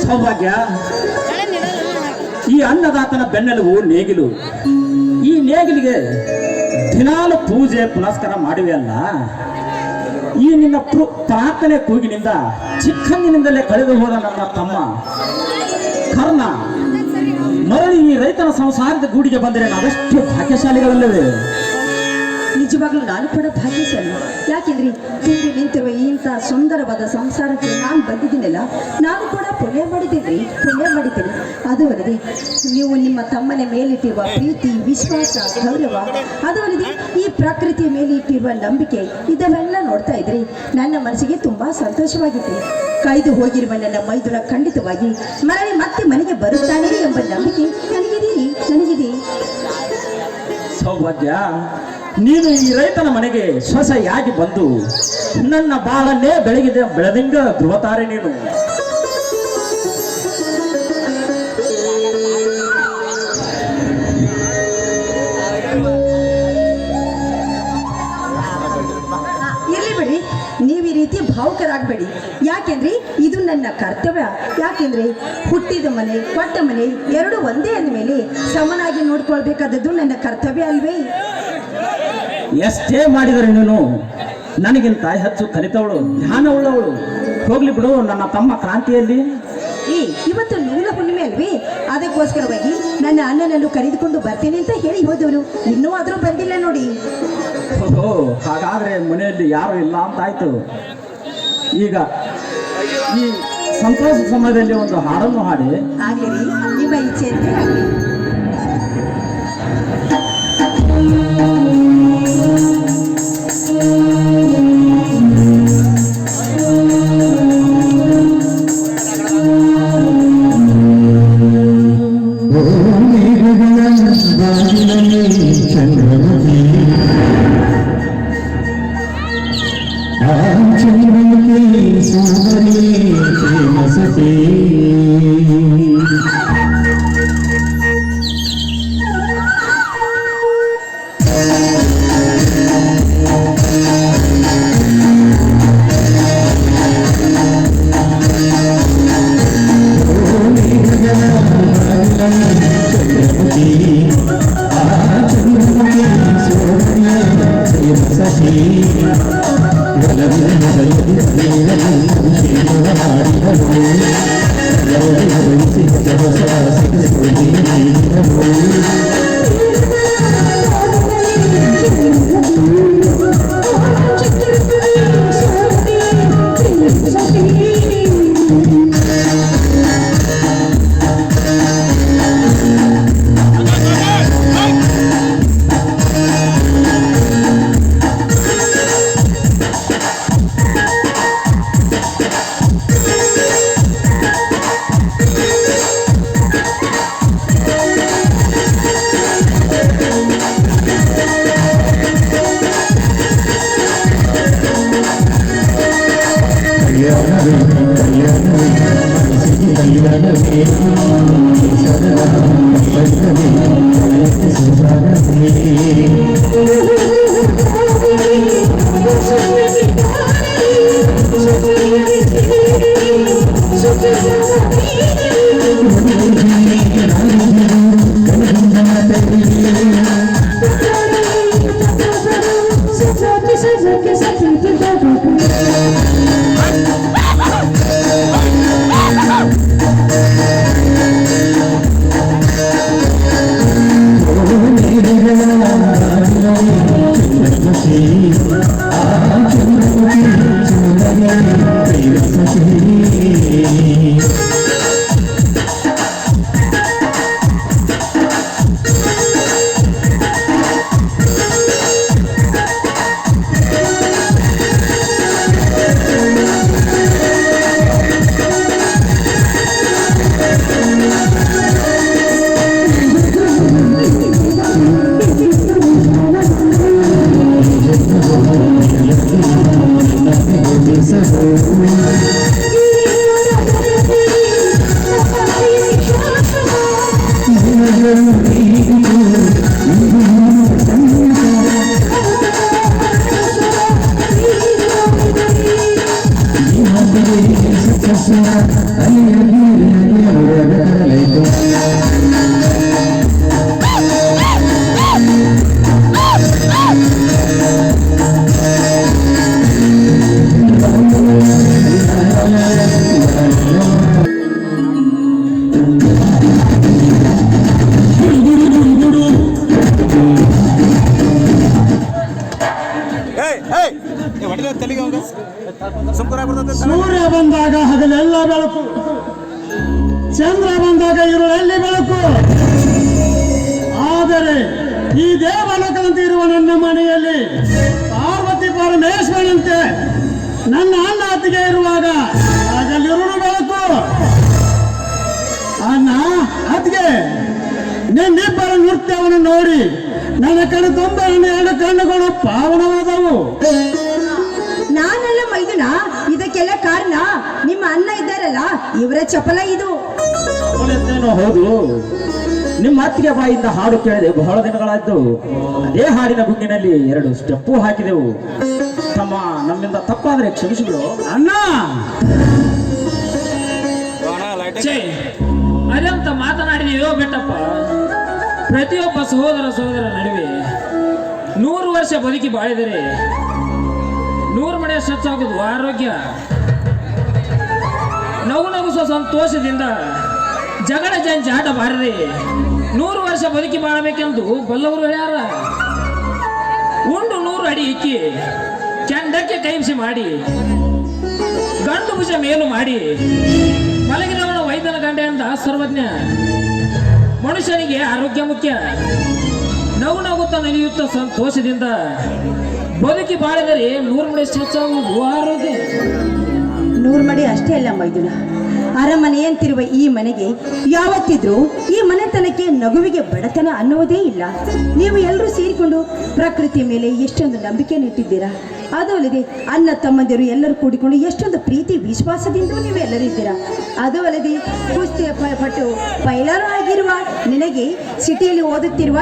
ಸೌಭಾಗ್ಯ, ಈ ಅನ್ನದಾತನ ಬೆನ್ನೆಲುಬು ನೇಗಿಲು. ಈ ನೇಗಿಲಿಗೆ ದಿನಾಲು ಪೂಜೆ ಪುನಸ್ಕಾರ ಮಾಡುವೆ ಅಲ್ಲ. ಈ ನಿನ್ನ ಪ್ರಾರ್ಥನೆ ಕೂಗಿನಿಂದ ಚಿಕ್ಕಂದಿನಿಂದಲೇ ಕಳೆದು ಹೋದ ನನ್ನ ತಮ್ಮ ಕರ್ಣ ಮರಳಿ ಈ ರೈತನ ಸಂಸಾರದ ಗೂಡಿಗೆ ಬಂದರೆ ನಾವೆಷ್ಟು ಭಾಗ್ಯಶಾಲಿಗಳಲ್ಲವೇ? ನಿಜವಾಗ್ಲೂ ನಾನು ಕೂಡ ಭಾಗ್ಯಶಾಲಿ. ಯಾಕೆಂದ್ರೆ ತುಂಬಿ ನಿಂತಿರುವ ಇಂಥ ಸುಂದರವಾದ ಸಂಸಾರಕ್ಕೆ ನಾನು ಬಂದಿದ್ದೀನಲ್ಲ, ನಾನು ಕೂಡ ಪುಣ್ಯ ಮಾಡಿದ್ದೇನೆ. ಅದು ಅಲ್ಲದೆ ನೀವು ನಿಮ್ಮ ತಮ್ಮನ ಮೇಲಿಟ್ಟಿರುವ ಪ್ರೀತಿ, ವಿಶ್ವಾಸ, ಗೌರವ, ಅದು ಅಲ್ಲದೆ ಈ ಪ್ರಕೃತಿಯ ಮೇಲೆ ಇಟ್ಟಿರುವ ನಂಬಿಕೆ, ಇದನ್ನೆಲ್ಲ ನೋಡ್ತಾ ಇದ್ರೆ ನನ್ನ ಮನಸ್ಸಿಗೆ ತುಂಬಾ ಸಂತೋಷವಾಗಿದೆ. ಕಾಯ್ದು ಹೋಗಿರುವ ನನ್ನ ಮೈದುನ ಖಂಡಿತವಾಗಿ ಮರಳಿ ಮತ್ತೆ ಮನೆಗೆ ಬರುತ್ತಾನೆ ಎಂಬ ನಂಬಿಕೆ ನನಗಿದೆ. ಸೌಭಾಗ್ಯ, ನೀನು ಈ ರೈತನ ಮನೆಗೆ ಸೊಸೆಯಾಗಿ ಬಂದು ನನ್ನ ಬಾಳನ್ನೇ ಬೆಳೆದಂಗ ಧ್ರುವತಾರೆ ನೀನು. ಇರ್ಲಿ ಬಿಡಿ, ನೀವು ಈ ರೀತಿ ಭಾವುಕರಾಗಬೇಡಿ. ಯಾಕೆಂದ್ರೆ ಇದು ನನ್ನ ಕರ್ತವ್ಯ. ಯಾಕೆಂದ್ರೆ ಹುಟ್ಟಿದ ಮನೆ, ಕೊಟ್ಟ ಮನೆ ಎರಡು ಒಂದೇ ಅಂದಮೇಲೆ ಸಮನಾಗಿ ನೋಡ್ಕೊಳ್ಬೇಕಾದದ್ದು ನನ್ನ ಕರ್ತವ್ಯ ಅಲ್ವೇ? ಎಷ್ಟೇ ಮಾಡಿದರೆ ನೀನು ನನಗಿಂತ ಹೆಚ್ಚು ಕಲಿತವಳು, ಜ್ಞಾನವುಳ್ಳವಳು. ಹೋಗ್ಲಿ ಬಿಡು, ನನ್ನ ತಮ್ಮ ಕ್ರಾಂತಿಯಲ್ಲಿ ಇವತ್ತು ನೂಲ ಹುಣ್ಣಿಮೆ ಅಲ್ವೇ? ಅದಕ್ಕೋಸ್ಕರವಾಗಿ ನನ್ನ ಅಣ್ಣನನ್ನು ಕರೆದುಕೊಂಡು ಬರ್ತೇನೆ ಅಂತ ಹೇಳಿ ಹೋದವನು ಇನ್ನೂ ಆದರೂ ಬಂದಿಲ್ಲ ನೋಡಿ. ಓಹೋ, ಹಾಗಾದ್ರೆ ಮನೆಯಲ್ಲಿ ಯಾರು ಇಲ್ಲ ಅಂತಾಯ್ತು. ಈಗ ಈ ಸಂತೋಷ ಸಮಯದಲ್ಲಿ ಒಂದು ಹಾಡನ್ನು ಹಾಡಿ. ಆಗಲಿ, ನಿಮ್ಮ ಇಚ್ಛೆ ಅಂತ ಆಗಲಿ. ಚಂದ್ರ ಬಂದಾಗ ಇರುಳಲ್ಲಿ ಬೆಳಕು. ಆದರೆ ಈ ದೇವಲೋಕದಂತೆ ಇರುವ ನನ್ನ ಮನೆಯಲ್ಲಿ ಪಾರ್ವತಿ ಪರಮೇಶ್ವರಂತೆ ನನ್ನ ಅಣ್ಣ ಅತ್ತಿಗೆ ಇರುವಾಗ ಅದಲ್ಲಿರುಳು ಬೆಳಕು. ಅಣ್ಣ ಅತ್ತಿಗೆ ನಿನ್ನಿಬ್ಬರ ನೃತ್ಯವನ್ನು ನೋಡಿ ನನ್ನ ಕಣ್ಣು ತುಂಬ ನನ್ನ ಎರಡು ಕಣ್ಣುಗಳು ಪಾವನವಾದವು. ನಾನೆಲ್ಲ ಮೈದುನ, ಇದಕ್ಕೆಲ್ಲ ಕಾರಣ ನಿಮ್ಮ ಅಣ್ಣ ಇದ್ದಾರಲ್ಲ, ಇವರ ಚಪಲ ಇದು. ಅವಳೆಂದೇನೋ ಹೌದು, ನಿಮ್ಮ ಅತ್ತಿಗೆ ಬಾಯಿಂದ ಹಾಡು ಕೇಳಿದೆ ಬಹಳ ದಿನಗಳಾಯ್ತು. ಅದೇ ಹಾಡಿನ ಗುಂಗಿನಲ್ಲಿ 2 ಸ್ಟೆಪ್ಪು ಹಾಕಿದೆವು. ತಮ್ಮ, ನಮ್ಮಿಂದ ತಪ್ಪಾದ್ರೆ ಕ್ಷಮಿಸಿಬಿಡು. ಅಣ್ಣ ಅದಂತ ಮಾತನಾಡಿದೆಯೋ ಬೆಟ್ಟಪ್ಪ. ಪ್ರತಿಯೊಬ್ಬ ಸಹೋದರ ನಡುವೆ 100 ವರ್ಷ ಬದುಕಿ ಬಾಳಿದರೆ 100 ಮನೆ ಸ್ವಚ್ಛಾಗೋದು ಆರೋಗ್ಯ. ನಗುಸ ಸಂತೋಷದಿಂದ ಜಗಳ ಜಂಜಾಟ ಬಾರದೆ 100 ವರ್ಷ ಬದುಕಿ ಬಾಳಬೇಕೆಂದು ಬಲ್ಲವರು ಹೇಳ್ಯಾರ. ಉಂಡು 100 ಅಡಿ ಇಕ್ಕಿ ಕೆಂಡಕ್ಕೆ ಕೈಬಿಸಿ ಮಾಡಿ ಗಂಡು ಭುಜ ಮೇಲು ಮಾಡಿ ಮಲಗಿದವನ ವೈದ್ಯನ ಗಂಡ ಎಂದ ಸರ್ವಜ್ಞ. ಮನುಷ್ಯನಿಗೆ ಆರೋಗ್ಯ ಮುಖ್ಯ. ನಗುತ್ತಾ ನಲಿಯುತ್ತ ಸಂತೋಷದಿಂದ ಬದುಕಿ ಬಾಳಿದರೆ 100 ಮಡಿ ಹೆಚ್ಚಾಗುವುದು ಆರೋಗ್ಯ. 100 ಮಡಿ ಅಷ್ಟೇ ಅಲ್ಲ ಮೈದುನ, ಅರಮನೆಯಂತಿರುವ ಈ ಮನೆಗೆ ಯಾವತ್ತಿದ್ರೂ ಈ ಮನೆತನಕ್ಕೆ ನಗುವಿಗೆ ಬಡತನ ಅನ್ನುವುದೇ ಇಲ್ಲ. ನೀವು ಎಲ್ಲರೂ ಸೇರಿಕೊಂಡು ಪ್ರಕೃತಿಯ ಮೇಲೆ ಎಷ್ಟೊಂದು ನಂಬಿಕೆಯನ್ನು ಇಟ್ಟಿದ್ದೀರಾ. ಅದು ಅಲ್ಲದೆ ಅಣ್ಣ ತಮ್ಮಂದಿರು ಎಲ್ಲರೂ ಕೂಡಿಕೊಂಡು ಎಷ್ಟೊಂದು ಪ್ರೀತಿ ವಿಶ್ವಾಸದಿಂದ ನೀವು ಎಲ್ಲರೂ ಇದ್ದೀರಾ. ಅದು ಅಲ್ಲದೆ ಕುಸ್ತಿಯ ಪಟ್ಟು ಪೈಲಾರು ಆಗಿರುವ ನಿನಗೆ ಸಿಟಿಯಲ್ಲಿ ಓದುತ್ತಿರುವ